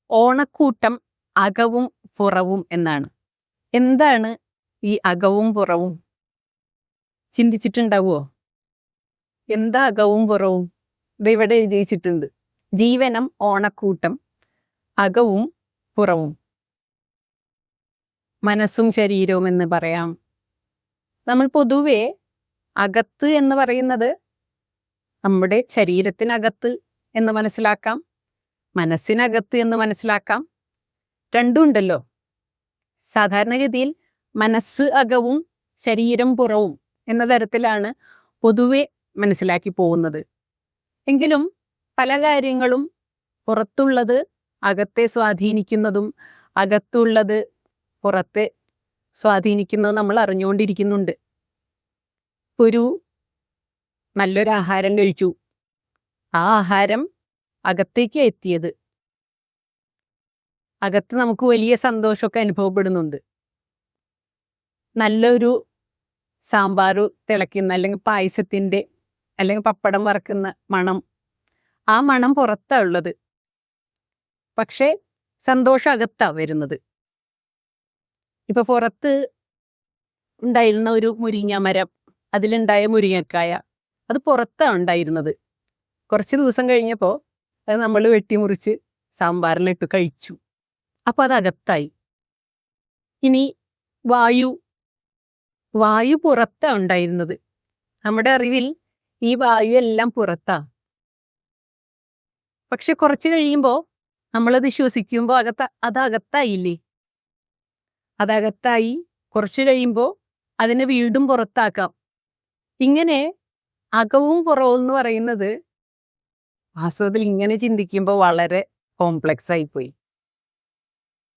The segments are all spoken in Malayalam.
ഓണക്കൂട്ടം അകവും പുറവും എന്നാണ്. എന്താണ് ഈ അകവും പുറവും? ചിന്തിച്ചിട്ടുണ്ടാവുമോ? എന്താ അകവും പുറവും? ഇവിടെ എഴുതിച്ചിട്ടുണ്ട്. ജീവനം ഓണക്കൂട്ടം അകവും പുറവും. മനസ്സും ശരീരവും എന്ന് പറയാം. നമ്മൾ പൊതുവെ അകത്ത് എന്ന് പറയുന്നത് നമ്മുടെ ശരീരത്തിനകത്ത് എന്ന് മനസ്സിലാക്കാം, മനസ്സിനകത്ത് എന്ന് മനസ്സിലാക്കാം. രണ്ടും ഉണ്ടല്ലോ. സാധാരണഗതിയിൽ മനസ്സ് അകവും ശരീരം പുറവും എന്ന തരത്തിലാണ് പൊതുവെ മനസ്സിലാക്കി പോകുന്നത്. എങ്കിലും പല കാര്യങ്ങളും പുറത്തുള്ളത് അകത്തെ സ്വാധീനിക്കുന്നതും അകത്തുള്ളത് പുറത്തെ സ്വാധീനിക്കുന്നതും നമ്മൾ അറിഞ്ഞുകൊണ്ടിരിക്കുന്നുണ്ട്. ഒരു നല്ലൊരു ആഹാരം കഴിച്ചു, ആ ആഹാരം അകത്തേക്ക് എത്തിയത്, അകത്ത് നമുക്ക് വലിയ സന്തോഷമൊക്കെ അനുഭവപ്പെടുന്നുണ്ട്. നല്ലൊരു സാമ്പാറ് തിളയ്ക്കുന്ന അല്ലെങ്കിൽ പായസത്തിൻ്റെ അല്ലെങ്കിൽ പപ്പടം വറക്കുന്ന മണം, ആ മണം പുറത്താണ് ഉള്ളത്, പക്ഷേ സന്തോഷം അകത്താണ് വരുന്നത്. ഇപ്പൊ പുറത്ത് ഉണ്ടായിരുന്ന ഒരു മുരിങ്ങ മരം, അതിലുണ്ടായ മുരിങ്ങക്കായ, അത് പുറത്താണ് ഉണ്ടായിരുന്നത്. കുറച്ച് ദിവസം കഴിഞ്ഞപ്പോൾ അത് നമ്മൾ വെട്ടിമുറിച്ച് സാമ്പാറിലിട്ട് കഴിച്ചു, അപ്പോൾ അത് അകത്തായി. ഇനി വായു പുറത്താണ് ഉണ്ടായിരുന്നത്. നമ്മുടെ അറിവിൽ ഈ വായു എല്ലാം പുറത്താണ്. പക്ഷെ കുറച്ച് കഴിയുമ്പോൾ നമ്മളത് ശ്വസിക്കുമ്പോൾ അതകത്തായില്ലേ? അതകത്തായി. കുറച്ച് കഴിയുമ്പോൾ അതിനെ വീണ്ടും പുറത്താക്കാം. ഇങ്ങനെ അകവും പുറവും എന്ന് പറയുന്നത് വാസ്തവത്തിൽ ഇങ്ങനെ ചിന്തിക്കുമ്പോൾ വളരെ കോംപ്ലക്സ് ആയിപ്പോയി.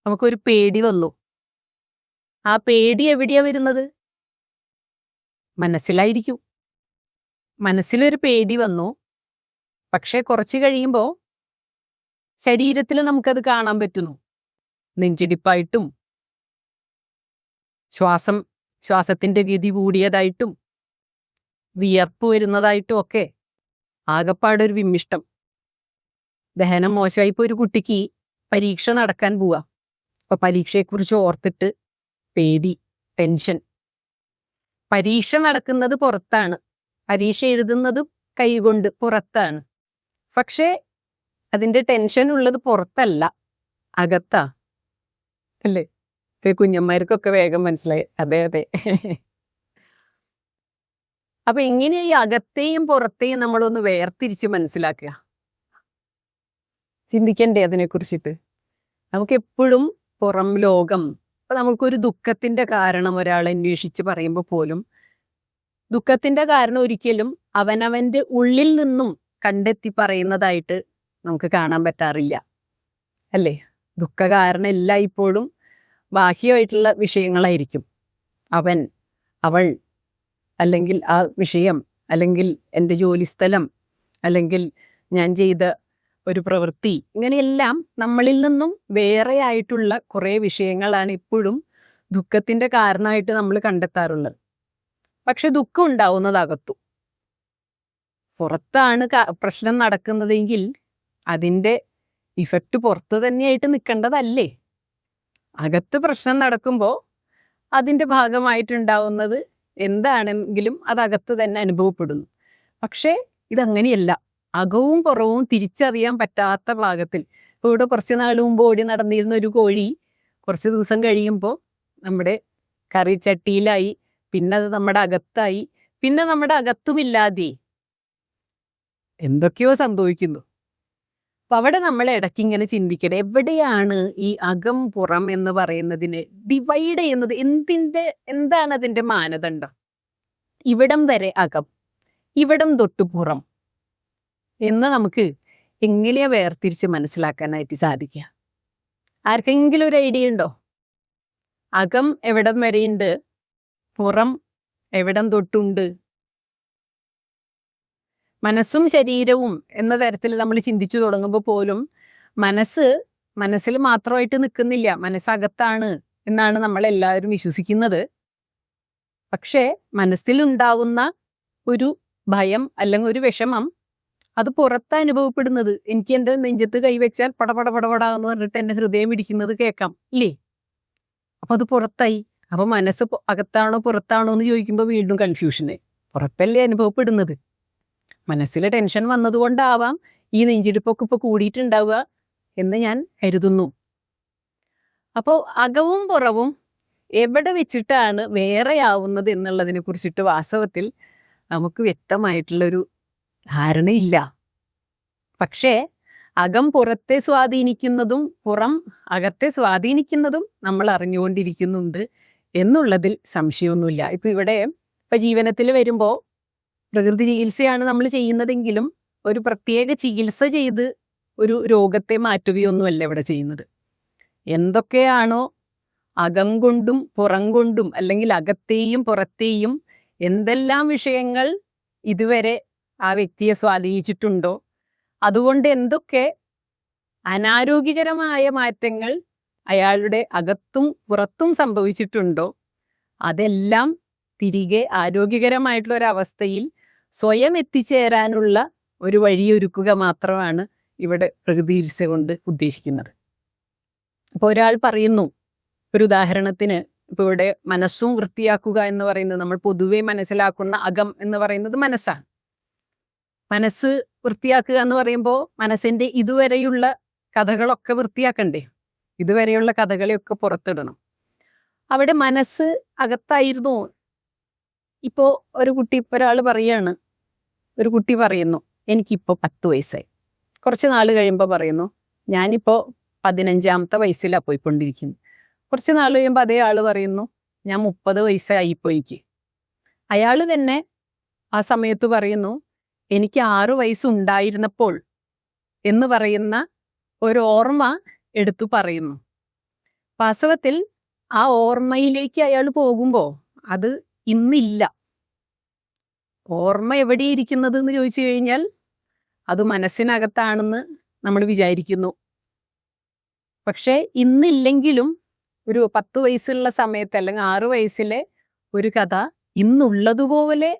നമുക്കൊരു പേടി വന്നു. ആ പേടി എവിടെയാ വരുന്നത്? മനസ്സിലായിരിക്കും. മനസ്സിലൊരു പേടി വന്നു. പക്ഷെ കുറച്ച് കഴിയുമ്പോൾ ശരീരത്തിൽ നമുക്കത് കാണാൻ പറ്റുന്നു. നെഞ്ചിടിപ്പായിട്ടും ശ്വാസത്തിന്റെ ഗതി കൂടിയതായിട്ടും വിയർപ്പ് വരുന്നതായിട്ടും ഒക്കെ ആകപ്പാടൊരു വിമ്മിഷ്ടം. ദഹനം മോശമായിപ്പോൾ ഒരു കുട്ടിക്ക് പരീക്ഷ നടക്കാൻ പോവാ. അപ്പൊ പരീക്ഷയെക്കുറിച്ച് ഓർത്തിട്ട് പേടി, ടെൻഷൻ. പരീക്ഷ നടക്കുന്നത് പുറത്താണ്, പരീക്ഷ എഴുതുന്നതും കൈകൊണ്ട് പുറത്താണ്. പക്ഷേ അതിൻ്റെ ടെൻഷൻ ഉള്ളത് പുറത്തല്ല, അകത്താ. അല്ലേ? കുഞ്ഞന്മാർക്കൊക്കെ വേഗം മനസ്സിലായി. അതെ അതെ. അപ്പൊ ഇങ്ങനെ ഈ അകത്തെയും പുറത്തെയും നമ്മളൊന്ന് വേർതിരിച്ച് മനസ്സിലാക്കുക. ചിന്തിക്കണ്ടേ അതിനെക്കുറിച്ചിട്ട്? നമുക്ക് എപ്പോഴും പുറം ലോകം, ഇപ്പൊ നമുക്കൊരു ദുഃഖത്തിന്റെ കാരണം ഒരാൾ അന്വേഷിച്ച് പറയുമ്പോൾ പോലും ദുഃഖത്തിന്റെ കാരണം ഒരിക്കലും അവനവന്റെ ഉള്ളിൽ നിന്നും കണ്ടെത്തി പറയുന്നതായിട്ട് നമുക്ക് കാണാൻ പറ്റാറില്ല, അല്ലേ? ദുഃഖ കാരണം എല്ലായ്പ്പോഴും ബാഹ്യമായിട്ടുള്ള വിഷയങ്ങളായിരിക്കും. അവൻ, അവൾ, അല്ലെങ്കിൽ ആ വിഷയം, അല്ലെങ്കിൽ എൻ്റെ ജോലിസ്ഥലം, അല്ലെങ്കിൽ ഞാൻ ചെയ്ത ഒരു പ്രവൃത്തി, ഇങ്ങനെയെല്ലാം നമ്മളിൽ നിന്നും വേറെ ആയിട്ടുള്ള കുറേ വിഷയങ്ങളാണ് ഇപ്പോഴും ദുഃഖത്തിൻ്റെ കാരണമായിട്ട് നമ്മൾ കണ്ടെത്താറുള്ളത്. പക്ഷെ ദുഃഖം ഉണ്ടാവുന്നത് അകത്തു. പുറത്താണ് പ്രശ്നം നടക്കുന്നതെങ്കിൽ അതിൻ്റെ ഇഫക്റ്റ് പുറത്ത് തന്നെയായിട്ട് നിൽക്കേണ്ടതല്ലേ? അകത്ത് പ്രശ്നം നടക്കുമ്പോൾ അതിൻ്റെ ഭാഗമായിട്ടുണ്ടാവുന്നത് എന്താണെങ്കിലും അതകത്ത് തന്നെ അനുഭവപ്പെടുന്നു. പക്ഷേ ഇതങ്ങനെയല്ല. അകവും പുറവും തിരിച്ചറിയാൻ പറ്റാത്ത ഭാഗത്തിൽ. ഇപ്പോൾ ഇവിടെ കുറച്ച് നാൾ മുമ്പ് ഓടി നടന്നിരുന്ന ഒരു കോഴി കുറച്ച് ദിവസം കഴിയുമ്പോൾ നമ്മുടെ കറിച്ചട്ടിയിലായി, പിന്നെ അത് നമ്മുടെ അകത്തായി, പിന്നെ നമ്മുടെ അകത്തുമില്ലാതെ എന്തൊക്കെയോ സംഭവിക്കുന്നു. അപ്പം അവിടെ നമ്മൾ ഇടയ്ക്ക് ഇങ്ങനെ ചിന്തിക്കട്ടെ, എവിടെയാണ് ഈ അകം പുറം എന്ന് പറയുന്നതിനെ ഡിവൈഡ് ചെയ്യുന്നത്? എന്താണ് അതിൻ്റെ മാനദണ്ഡം? ഇവിടം വരെ അകം, ഇവിടം തൊട്ട് പുറം എന്ന് നമുക്ക് എങ്ങനെയാ വേർതിരിച്ച് മനസ്സിലാക്കാനായിട്ട് സാധിക്കുക? ആർക്കെങ്കിലും ഒരു ഐഡിയ ഉണ്ടോ? അകം എവിടം വരെയുണ്ട്, പുറം എവിടം തൊട്ടുണ്ട്? മനസ്സും ശരീരവും എന്ന തരത്തിൽ നമ്മൾ ചിന്തിച്ചു തുടങ്ങുമ്പോൾ പോലും മനസ്സിൽ മാത്രമായിട്ട് നിൽക്കുന്നില്ല. മനസ്സകത്താണ് എന്നാണ് നമ്മളെല്ലാവരും വിശ്വസിക്കുന്നത്. പക്ഷേ മനസ്സിലുണ്ടാവുന്ന ഒരു ഭയം അല്ലെങ്കിൽ ഒരു വിഷമം അത് പുറത്ത് അനുഭവപ്പെടുന്നത്. എനിക്ക് എൻ്റെ നെഞ്ചത്ത് കൈവച്ചാൽ പടപട പടപട എന്ന് പറഞ്ഞിട്ട് എൻ്റെ ഹൃദയം ഇടിക്കുന്നത് കേൾക്കാം ഇല്ലേ? അപ്പൊ അത് പുറത്തായി. അപ്പൊ മനസ്സ് അകത്താണോ പുറത്താണോ എന്ന് ചോദിക്കുമ്പോൾ വീണ്ടും കൺഫ്യൂഷന്. പുറത്തല്ലേ അനുഭവപ്പെടുന്നത്. മനസ്സിലെ ടെൻഷൻ വന്നതുകൊണ്ടാവാം ഈ നെഞ്ചിടിപ്പൊക്കെ ഇപ്പൊ കൂടിയിട്ടുണ്ടാവുക എന്ന് ഞാൻ കരുതുന്നു. അപ്പോൾ അകവും പുറവും എവിടെ വെച്ചിട്ടാണ് വേറെയാവുന്നത് എന്നുള്ളതിനെ കുറിച്ചിട്ട് വാസ്തവത്തിൽ നമുക്ക് വ്യക്തമായിട്ടുള്ളൊരു ധാരണയില്ല. പക്ഷേ അകം പുറത്തെ സ്വാധീനിക്കുന്നതും പുറം അകത്തെ സ്വാധീനിക്കുന്നതും നമ്മൾ അറിഞ്ഞുകൊണ്ടിരിക്കുന്നുണ്ട് എന്നുള്ളതിൽ സംശയമൊന്നുമില്ല. ഇപ്പൊ ജീവനത്തിൽ വരുമ്പോൾ പ്രകൃതി ചികിത്സയാണ് നമ്മൾ ചെയ്യുന്നതെങ്കിലും ഒരു പ്രത്യേക ചികിത്സ ചെയ്ത് ഒരു രോഗത്തെ മാറ്റുകയൊന്നുമല്ല ഇവിടെ ചെയ്യുന്നത്. എന്തൊക്കെയാണോ അകം കൊണ്ടും പുറം കൊണ്ടും അല്ലെങ്കിൽ അകത്തെയും പുറത്തെയും എന്തെല്ലാം വിഷയങ്ങൾ ഇതുവരെ ആ വ്യക്തിയെ സ്വാധീനിച്ചിട്ടുണ്ടോ, അതുകൊണ്ട് എന്തൊക്കെ അനാരോഗ്യകരമായ മാറ്റങ്ങൾ അയാളുടെ അകത്തും പുറത്തും സംഭവിച്ചിട്ടുണ്ടോ, അതെല്ലാം തിരികെ ആരോഗ്യകരമായിട്ടുള്ള ഒരവസ്ഥയിൽ സ്വയം എത്തിച്ചേരാനുള്ള ഒരു വഴിയൊരുക്കുക മാത്രമാണ് ഇവിടെ പ്രകൃതി ചികിത്സ കൊണ്ട് ഉദ്ദേശിക്കുന്നത്. അപ്പോൾ ഒരാൾ പറയുന്നു, ഒരു ഉദാഹരണത്തിന് ഇപ്പോൾ ഇവിടെ മനസ്സും വൃത്തിയാക്കുക എന്ന് പറയുന്നത് നമ്മൾ പൊതുവെ മനസ്സിലാക്കുന്ന അകം എന്ന് പറയുന്നത് മനസ്സാണ്. മനസ്സ് വൃത്തിയാക്കുക എന്ന് പറയുമ്പോൾ മനസ്സിൻ്റെ ഇതുവരെയുള്ള കഥകളൊക്കെ വൃത്തിയാക്കണ്ടേ? ഇതുവരെയുള്ള കഥകളെയൊക്കെ പുറത്തിടണം. അവിടെ മനസ്സ് അകത്തായിരുന്നു. ഇപ്പോൾ ഒരാൾ പറയാണ്, ഒരു കുട്ടി പറയുന്നു എനിക്കിപ്പോൾ 10 വയസ്സായി. കുറച്ച് നാൾ കഴിയുമ്പോൾ പറയുന്നു ഞാനിപ്പോൾ 15ാമത്തെ വയസ്സിലാണ് പോയിക്കൊണ്ടിരിക്കുന്നത്. കുറച്ച് നാൾ കഴിയുമ്പോൾ അതേ ആൾ പറയുന്നു ഞാൻ 30 വയസ്സായിപ്പോയിക്ക്. അയാൾ തന്നെ ആ സമയത്ത് പറയുന്നു എനിക്ക് 6 വയസ്സുണ്ടായിരുന്നപ്പോൾ എന്ന് പറയുന്ന ഒരു ഓർമ്മ എടുത്തു പറയുന്നു. വാസ്തവത്തിൽ ആ ഓർമ്മയിലേക്ക് അയാൾ പോകുമ്പോൾ അത് ഇന്നില്ല. ഓർമ്മ എവിടെയിരിക്കുന്നത് എന്ന് ചോദിച്ചു കഴിഞ്ഞാൽ അത് മനസ്സിനകത്താണെന്ന് നമ്മൾ വിചാരിക്കുന്നു. പക്ഷേ ഇന്നില്ലെങ്കിലും ഒരു 10 വയസ്സുള്ള സമയത്ത് അല്ലെങ്കിൽ 6 വയസ്സിലെ ഒരു കഥ ഇന്നുള്ളതുപോലെ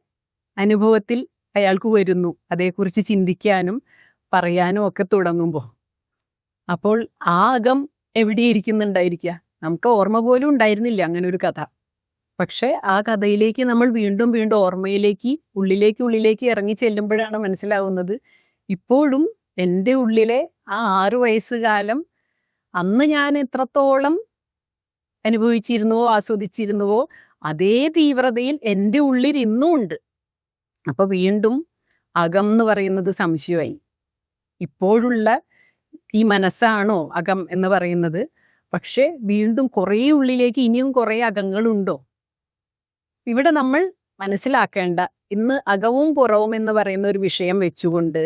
അനുഭവത്തിൽ അയാൾക്ക് വരുന്നു, അതേക്കുറിച്ച് ചിന്തിക്കാനും പറയാനും ഒക്കെ തുടങ്ങുമ്പോൾ. അപ്പോൾ ആ അകം എവിടെയിരിക്കുന്നുണ്ടായിരിക്കുക? നമുക്ക് ഓർമ്മ പോലും ഉണ്ടായിരുന്നില്ല അങ്ങനെ ഒരു കഥ. പക്ഷെ ആ കഥയിലേക്ക് നമ്മൾ വീണ്ടും വീണ്ടും ഓർമ്മയിലേക്ക് ഉള്ളിലേക്ക് ഇറങ്ങി ചെല്ലുമ്പോഴാണ് മനസ്സിലാവുന്നത് ഇപ്പോഴും എൻ്റെ ഉള്ളിലെ ആ 6 വയസ്സുകാലം അന്ന് ഞാൻ എത്രത്തോളം അനുഭവിച്ചിരുന്നുവോ ആസ്വദിച്ചിരുന്നുവോ അതേ തീവ്രതയിൽ എൻ്റെ ഉള്ളിൽ ഇന്നും ഉണ്ട്. അപ്പൊ വീണ്ടും അകം എന്ന് പറയുന്നത് സംശയമായി. ഇപ്പോഴുള്ള ഈ മനസ്സാണോ അകം എന്ന് പറയുന്നത്? പക്ഷെ വീണ്ടും കുറേ ഉള്ളിലേക്ക് ഇനിയും കുറേ അകങ്ങളുണ്ടോ? ഇവിടെ നമ്മൾ മനസ്സിലാക്കേണ്ട, ഇന്ന് അകവും പുറവും എന്ന് പറയുന്ന ഒരു വിഷയം വെച്ചുകൊണ്ട്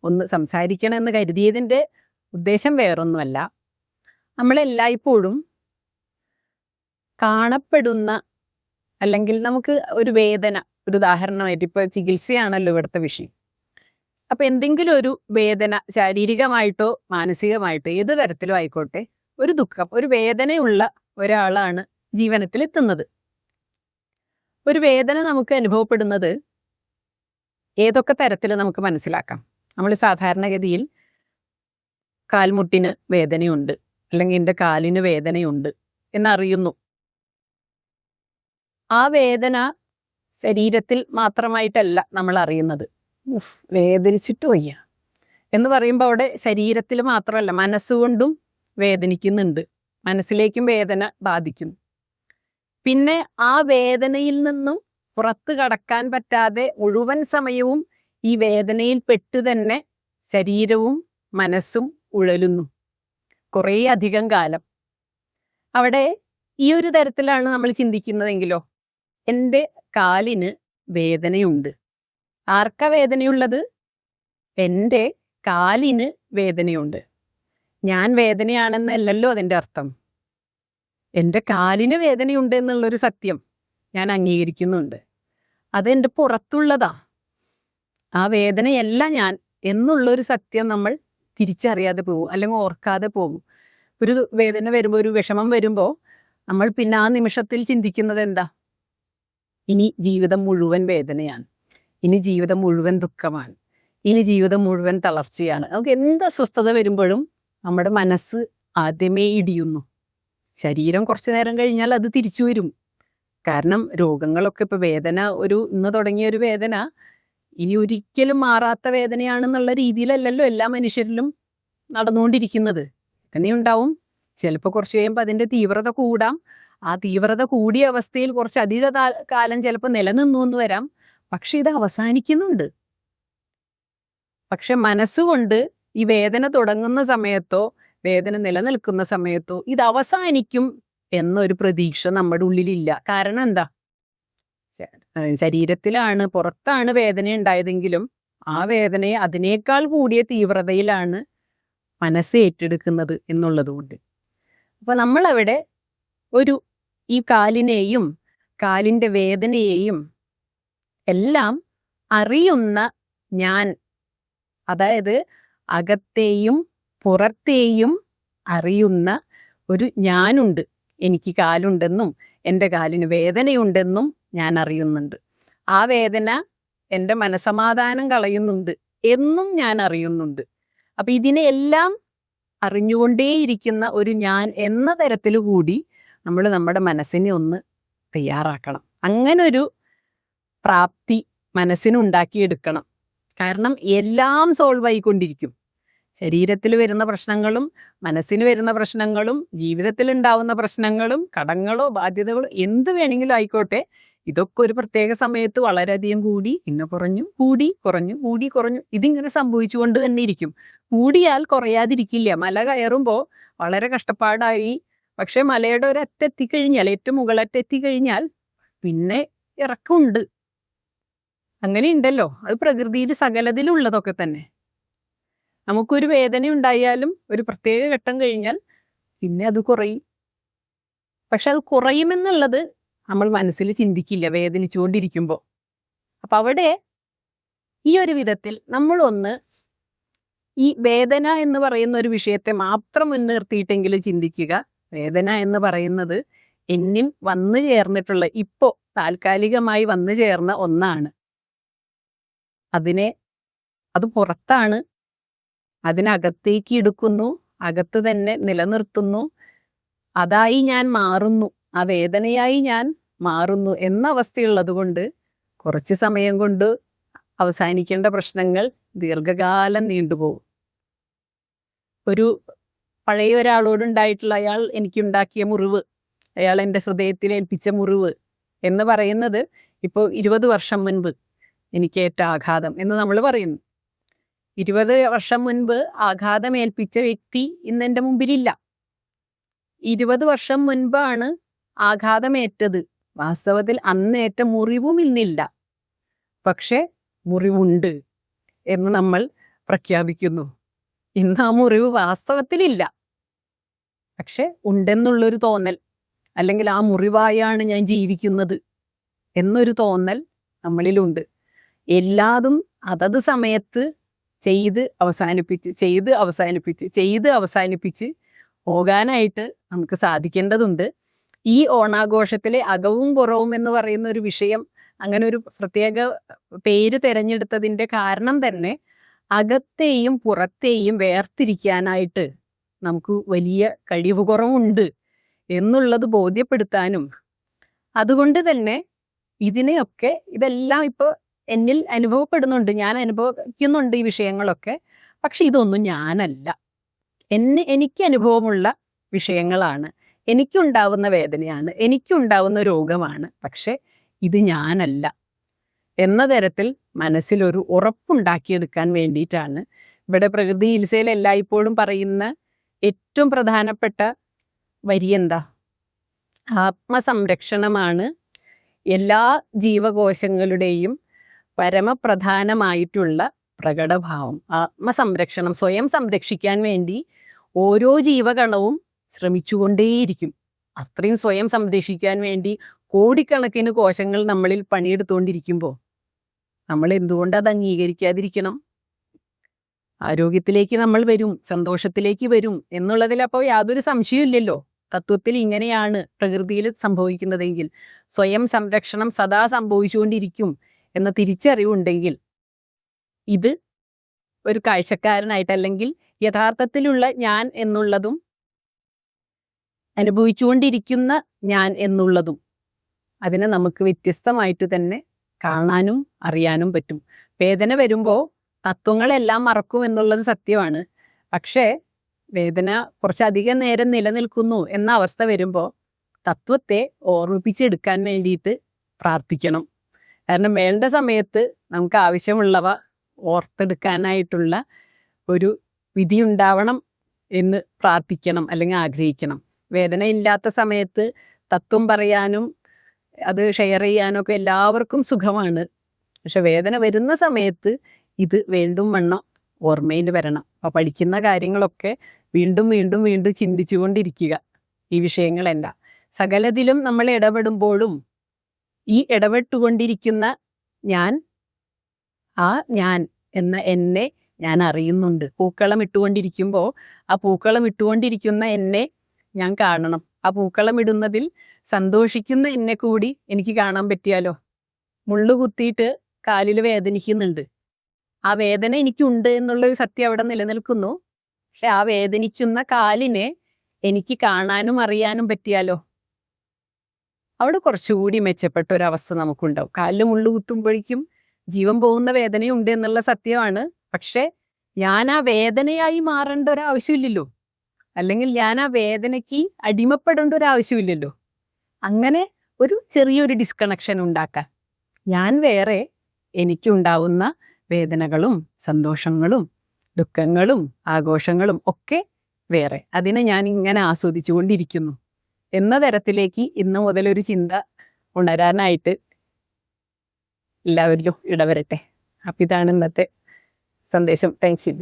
ഒന്ന് സംസാരിക്കണമെന്ന് കരുതിയതിൻ്റെ ഉദ്ദേശം വേറൊന്നുമല്ല. നമ്മളെല്ലായ്പ്പോഴും കാണപ്പെടുന്ന അല്ലെങ്കിൽ നമുക്ക് ഒരു വേദന, ഒരു ഉദാഹരണമായിട്ട് ഇപ്പോൾ ചികിത്സയാണല്ലോ ഇവിടുത്തെ വിഷയം. അപ്പൊ എന്തെങ്കിലും ഒരു വേദന ശാരീരികമായിട്ടോ മാനസികമായിട്ടോ ഏത് തരത്തിലും ആയിക്കോട്ടെ, ഒരു ദുഃഖം, ഒരു വേദനയുള്ള ഒരാളാണ് ജീവനത്തിൽ എത്തുന്നത്. ഒരു വേദന നമുക്ക് അനുഭവപ്പെടുന്നത് ഏതൊക്കെ തരത്തിൽ നമുക്ക് മനസ്സിലാക്കാം. നമ്മൾ സാധാരണഗതിയിൽ കാൽമുട്ടിന് വേദനയുണ്ട് അല്ലെങ്കിൽ എൻ്റെ കാലിന് വേദനയുണ്ട് എന്നറിയുന്നു. ആ വേദന ശരീരത്തിൽ മാത്രമായിട്ടല്ല നമ്മൾ അറിയുന്നത്. വേദനിച്ചിട്ട് വയ്യ എന്ന് പറയുമ്പോൾ അവിടെ ശരീരത്തിൽ മാത്രമല്ല മനസ്സുകൊണ്ടും വേദനിക്കുന്നുണ്ട്, മനസ്സിലേക്കും വേദന ബാധിക്കുന്നു. പിന്നെ ആ വേദനയിൽ നിന്നും പുറത്ത് കടക്കാൻ പറ്റാതെ മുഴുവൻ സമയവും ഈ വേദനയിൽ പെട്ട് തന്നെ ശരീരവും മനസ്സും ഉഴലുന്നു കുറേ അധികം കാലം. അവിടെ ഈ ഒരു തരത്തിലാണ് നമ്മൾ ചിന്തിക്കുന്നതെങ്കിലോ, എൻ്റെ കാലിന് വേദനയുണ്ട്. ആർക്കാ വേദനയുള്ളത്? എൻ്റെ കാലിന് വേദനയുണ്ട്. ഞാൻ വേദനയാണെന്നല്ലല്ലോ അതിൻ്റെ അർത്ഥം. എൻ്റെ കാലിന് വേദനയുണ്ട് എന്നുള്ളൊരു സത്യം ഞാൻ അംഗീകരിക്കുന്നുണ്ട്. അതെൻ്റെ പുറത്തുള്ളതാ. ആ വേദനയല്ല ഞാൻ എന്നുള്ളൊരു സത്യം നമ്മൾ തിരിച്ചറിയാതെ പോകും, അല്ലെങ്കിൽ ഓർക്കാതെ പോകും. ഒരു വേദന വരുമ്പോൾ, ഒരു വിഷമം വരുമ്പോൾ നമ്മൾ പിന്നെ ആ നിമിഷത്തിൽ ചിന്തിക്കുന്നത് എന്താ? ഇനി ജീവിതം മുഴുവൻ വേദനയാണ്, ഇനി ജീവിതം മുഴുവൻ ദുഃഖമാണ്, ഇനി ജീവിതം മുഴുവൻ തളർച്ചയാണ്. നമുക്ക് എന്ത് അസ്വസ്ഥത വരുമ്പോഴും നമ്മുടെ മനസ്സ് ആദ്യമേ ഇടിയുന്നു. ശരീരം കുറച്ചു നേരം കഴിഞ്ഞാൽ അത് തിരിച്ചു വരും. കാരണം രോഗങ്ങളൊക്കെ ഇപ്പൊ വേദന ഇന്ന് തുടങ്ങിയ ഒരു വേദന ഇനി ഒരിക്കലും മാറാത്ത വേദനയാണെന്നുള്ള രീതിയിലല്ലല്ലോ എല്ലാ മനുഷ്യരിലും നടന്നുകൊണ്ടിരിക്കുന്നത്. വേദനയുണ്ടാവും, ചിലപ്പോൾ കുറച്ച് കഴിയുമ്പോൾ അതിന്റെ തീവ്രത കൂടാം. ആ തീവ്രത കൂടിയ അവസ്ഥയിൽ കുറച്ച് അധിക കാലം ചിലപ്പോൾ നിലനിന്നു എന്ന് വരാം. പക്ഷെ ഇത് അവസാനിക്കുന്നുണ്ട്. പക്ഷെ മനസ്സുകൊണ്ട് ഈ വേദന തുടങ്ങുന്ന സമയത്തോ വേദന നിലനിൽക്കുന്ന സമയത്തോ ഇത് അവസാനിക്കും എന്നൊരു പ്രതീക്ഷ നമ്മുടെ ഉള്ളിലില്ല. കാരണം എന്താ? ശരീരത്തിലാണ്, പുറത്താണ് വേദന ഉണ്ടായതെങ്കിലും ആ വേദനയെ അതിനേക്കാൾ കൂടിയ തീവ്രതയിലാണ് മനസ്സ് ഏറ്റെടുക്കുന്നത് എന്നുള്ളതുകൊണ്ട്. അപ്പൊ നമ്മളവിടെ ഈ കാലിനെയും കാലിൻ്റെ വേദനയെയും എല്ലാം അറിയുന്ന ഞാൻ, അതായത് അകത്തെയും പുറത്തെയും അറിയുന്ന ഒരു ഞാനുണ്ട്. എനിക്ക് കാലുണ്ടെന്നും എൻ്റെ കാലിന് വേദനയുണ്ടെന്നും ഞാൻ അറിയുന്നുണ്ട്. ആ വേദന എൻ്റെ മനസമാധാനം കളയുന്നുണ്ട് എന്നും ഞാൻ അറിയുന്നുണ്ട്. അപ്പൊ ഇതിനെല്ലാം അറിഞ്ഞുകൊണ്ടേയിരിക്കുന്ന ഒരു ഞാൻ എന്ന തരത്തിൽ കൂടി നമ്മൾ നമ്മുടെ മനസ്സിനെ ഒന്ന് തയ്യാറാക്കണം. അങ്ങനൊരു പ്രാപ്തി മനസ്സിനുണ്ടാക്കിയെടുക്കണം. കാരണം എല്ലാം സോൾവ് ആയിക്കൊണ്ടിരിക്കും. ശരീരത്തിൽ വരുന്ന പ്രശ്നങ്ങളും മനസ്സിന് വരുന്ന പ്രശ്നങ്ങളും ജീവിതത്തിൽ ഉണ്ടാവുന്ന പ്രശ്നങ്ങളും കടങ്ങളോ ബാധ്യതകളോ എന്ത് വേണമെങ്കിലും ആയിക്കോട്ടെ, ഇതൊക്കെ ഒരു പ്രത്യേക സമയത്ത് വളരെയധികം കൂടി, പിന്നെ കുറഞ്ഞു, കൂടി കുറഞ്ഞു, കൂടി കുറഞ്ഞു, ഇതിങ്ങനെ സംഭവിച്ചുകൊണ്ട് തന്നെ ഇരിക്കും. കൂടിയാൽ കുറയാതിരിക്കില്ല. മല കയറുമ്പോൾ വളരെ കഷ്ടപ്പാടായി, പക്ഷെ മലയുടെ ഒരറ്റെത്തിക്കഴിഞ്ഞാൽ, ഏറ്റവും മുകളറ്റെത്തിക്കഴിഞ്ഞാൽ പിന്നെ ഇറക്കമുണ്ട്. അങ്ങനെ ഉണ്ടല്ലോ. അത് പ്രകൃതിയിൽ സകലതിലുള്ളതൊക്കെ തന്നെ. നമുക്കൊരു വേദന ഉണ്ടായാലും ഒരു പ്രത്യേക ഘട്ടം കഴിഞ്ഞാൽ പിന്നെ അത് കുറയും. പക്ഷെ അത് കുറയുമെന്നുള്ളത് നമ്മൾ മനസ്സിൽ ചിന്തിക്കില്ല വേദനിച്ചുകൊണ്ടിരിക്കുമ്പോൾ. അപ്പം അവിടെ ഈ ഒരു വിധത്തിൽ നമ്മളൊന്ന് ഈ വേദന എന്ന് പറയുന്ന ഒരു വിഷയത്തെ മാത്രം മുൻനിർത്തിയിട്ടെങ്കിലും ചിന്തിക്കുക. വേദന എന്ന് പറയുന്നത് എന്നിൽ വന്നു ചേർന്നിട്ടുള്ള, ഇപ്പോൾ താൽക്കാലികമായി വന്നു ചേർന്ന ഒന്നാണ്. അത് പുറത്താണ്. അതിനകത്തേക്ക് എടുക്കുന്നു, അകത്ത് തന്നെ നിലനിർത്തുന്നു. അതായി ഞാൻ മാറുന്നു, ആ വേദനയായി ഞാൻ മാറുന്നു എന്ന അവസ്ഥയുള്ളത് കൊണ്ട് കുറച്ച് സമയം കൊണ്ട് അവസാനിക്കേണ്ട പ്രശ്നങ്ങൾ ദീർഘകാലം നീണ്ടുപോകും. ഒരു പഴയ ഒരാളോടുണ്ടായിട്ടുള്ള, അയാൾ എനിക്കുണ്ടാക്കിയ മുറിവ്, അയാൾ എൻ്റെ ഹൃദയത്തിൽ ഏൽപ്പിച്ച മുറിവ് എന്ന് പറയുന്നത് ഇപ്പോൾ 20 വർഷം മുൻപ് എനിക്കേറ്റ ആഘാതം എന്ന് നമ്മൾ പറയുന്നു. 20 വർഷം മുൻപ് ആഘാതമേൽപ്പിച്ച വ്യക്തി ഇന്ന് എൻ്റെ മുമ്പിലില്ല. 20 വർഷം മുൻപാണ് ആഘാതമേറ്റത്. വാസ്തവത്തിൽ അന്നേറ്റ മുറിവും ഇന്നില്ല. പക്ഷെ മുറിവുണ്ട് എന്ന് നമ്മൾ പ്രഖ്യാപിക്കുന്നു. ഇന്ന് ആ മുറിവ് വാസ്തവത്തിലില്ല, പക്ഷെ ഉണ്ടെന്നുള്ളൊരു തോന്നൽ, അല്ലെങ്കിൽ ആ മുറിവായാണ് ഞാൻ ജീവിക്കുന്നത് എന്നൊരു തോന്നൽ നമ്മളിലുണ്ട്. എല്ലാതും അതത് സമയത്ത് ചെയ്ത് അവസാനിപ്പിച്ച് പോകാനായിട്ട് നമുക്ക് സാധിക്കേണ്ടതുണ്ട്. ഈ ഓണാഘോഷത്തിലെ അകവും പുറവും എന്ന് പറയുന്ന ഒരു വിഷയം, അങ്ങനെ ഒരു പ്രത്യേക പേര് തിരഞ്ഞെടുത്തതിൻ്റെ കാരണം തന്നെ അകത്തെയും പുറത്തെയും വേർതിരിക്കാനായിട്ട് നമുക്ക് വലിയ കഴിവ് കുറവുണ്ട് എന്നുള്ളത് ബോധ്യപ്പെടുത്താനും, അതുകൊണ്ട് തന്നെ ഇതെല്ലാം ഇപ്പോൾ എന്നിൽ അനുഭവപ്പെടുന്നുണ്ട്, ഞാൻ അനുഭവിക്കുന്നുണ്ട് ഈ വിഷയങ്ങളൊക്കെ. പക്ഷെ ഇതൊന്നും ഞാനല്ല. എനിക്ക് അനുഭവമുള്ള വിഷയങ്ങളാണ്, എനിക്കുണ്ടാവുന്ന വേദനയാണ്, എനിക്കുണ്ടാവുന്ന രോഗമാണ്. പക്ഷെ ഇത് ഞാനല്ല എന്ന തരത്തിൽ മനസ്സിലൊരു ഉറപ്പുണ്ടാക്കിയെടുക്കാൻ വേണ്ടിയിട്ടാണ് ഇവിടെ പ്രകൃതി ചികിത്സയിൽ എല്ലായ്പ്പോഴും പറയുന്ന ഏറ്റവും പ്രധാനപ്പെട്ട വരി എന്താ? ആത്മസംരക്ഷണമാണ് എല്ലാ ജീവകോശങ്ങളുടെയും പരമപ്രധാനമായിട്ടുള്ള പ്രകടഭാവം. ആത്മസംരക്ഷണം, സ്വയം സംരക്ഷിക്കാൻ വേണ്ടി ഓരോ ജീവകണവും ശ്രമിച്ചുകൊണ്ടേയിരിക്കും. അത്രയും സ്വയം സംരക്ഷിക്കാൻ വേണ്ടി കോടിക്കണക്കിന് കോശങ്ങൾ നമ്മളിൽ പണിയെടുത്തുകൊണ്ടിരിക്കുമ്പോൾ നമ്മൾ എന്തുകൊണ്ട് അത് അംഗീകരിക്കാതിരിക്കണം? ആരോഗ്യത്തിലേക്ക് നമ്മൾ വരും, സന്തോഷത്തിലേക്ക് വരും എന്നുള്ളതിൽ അപ്പോൾ യാതൊരു സംശയമില്ലല്ലോ. തത്വത്തിൽ ഇങ്ങനെയാണ് പ്രകൃതിയിൽ സംഭവിക്കുന്നതെങ്കിൽ, സ്വയം സംരക്ഷണം സദാ സംഭവിച്ചുകൊണ്ടിരിക്കും എന്ന തിരിച്ചറിവുണ്ടെങ്കിൽ ഇത് ഒരു കാഴ്ചക്കാരനായിട്ട്, അല്ലെങ്കിൽ യഥാർത്ഥത്തിലുള്ള ഞാൻ എന്നുള്ളതും അനുഭവിച്ചുകൊണ്ടിരിക്കുന്ന ഞാൻ എന്നുള്ളതും അതിനെ നമുക്ക് വ്യത്യസ്തമായിട്ട് തന്നെ കാണാനും അറിയാനും പറ്റും. വേദന വരുമ്പോൾ തത്വങ്ങളെല്ലാം മറക്കും എന്നുള്ളത് സത്യമാണ്. പക്ഷേ വേദന കുറച്ചധികം നേരം നിലനിൽക്കുന്നു എന്ന അവസ്ഥ വരുമ്പോൾ തത്വത്തെ ഓർമ്മിപ്പിച്ചെടുക്കാൻ വേണ്ടിയിട്ട് പ്രാർത്ഥിക്കണം. കാരണം വേണ്ട സമയത്ത് നമുക്ക് ആവശ്യമുള്ളവ ഓർത്തെടുക്കാനായിട്ടുള്ള ഒരു വിധി ഉണ്ടാവണം എന്ന് പ്രാർത്ഥിക്കണം അല്ലെങ്കിൽ ആഗ്രഹിക്കണം. വേദന ഇല്ലാത്ത സമയത്ത് തത്വം പറയാനും അത് ഷെയർ ചെയ്യാനും ഒക്കെ എല്ലാവർക്കും സുഖമാണ്. പക്ഷെ വേദന വരുന്ന സമയത്ത് ഇത് വീണ്ടും വണ്ണം ഓർമ്മയിൽ വരണം. അപ്പോൾ പഠിക്കുന്ന കാര്യങ്ങളൊക്കെ വീണ്ടും വീണ്ടും വീണ്ടും ചിന്തിച്ചുകൊണ്ടിരിക്കുക. ഈ വിഷയങ്ങളെല്ലാം സകലതിലും നമ്മൾ ഇടപെടുമ്പോഴും ഈ ഇടപെട്ടുകൊണ്ടിരിക്കുന്ന ഞാൻ, ആ ഞാൻ എന്ന എന്നെ ഞാൻ അറിയുന്നുണ്ട്. പൂക്കളം ഇട്ടുകൊണ്ടിരിക്കുമ്പോൾ ആ പൂക്കളം ഇട്ടുകൊണ്ടിരിക്കുന്ന എന്നെ ഞാൻ കാണണം. ആ പൂക്കളം ഇടുന്നതിൽ സന്തോഷിക്കുന്ന എന്നെ കൂടി എനിക്ക് കാണാൻ പറ്റിയാലോ. മുള്ളു കുത്തിയിട്ട് കാലിൽ വേദനിക്കുന്നുണ്ട്, ആ വേദന എനിക്കുണ്ട് എന്നുള്ളൊരു സത്യം അവിടെ നിലനിൽക്കുന്നു. പക്ഷെ ആ വേദനിക്കുന്ന കാലിനെ എനിക്ക് കാണാനും അറിയാനും പറ്റിയാലോ, അവിടെ കുറച്ചുകൂടി മെച്ചപ്പെട്ട ഒരവസ്ഥ നമുക്കുണ്ടാവും. കാലിൽ മുള്ളു കുത്തുമ്പോഴേക്കും ജീവൻ പോകുന്ന വേദനയുണ്ട് എന്നുള്ള സത്യമാണ്. പക്ഷെ ഞാൻ ആ വേദനയായി മാറേണ്ട ഒരാവശ്യമില്ലല്ലോ, അല്ലെങ്കിൽ ഞാൻ ആ വേദനയ്ക്ക് അടിമപ്പെടേണ്ട ഒരാവശ്യമില്ലല്ലോ. അങ്ങനെ ഒരു ചെറിയൊരു ഡിസ്കണക്ഷൻ ഉണ്ടാക്കാൻ, ഞാൻ വേറെ, എനിക്കുണ്ടാവുന്ന വേദനകളും സന്തോഷങ്ങളും ദുഃഖങ്ങളും ആഘോഷങ്ങളും ഒക്കെ വേറെ, അതിനെ ഞാൻ ഇങ്ങനെ ആസ്വദിച്ചു കൊണ്ടിരിക്കുന്നു എന്ന തരത്തിലേക്ക് ഇന്ന് മുതലൊരു ചിന്ത ഉണരാനായിട്ട് എല്ലാവരിലും ഇടവരട്ടെ. അപ്പം ഇതാണ് ഇന്നത്തെ സന്ദേശം. Thank you.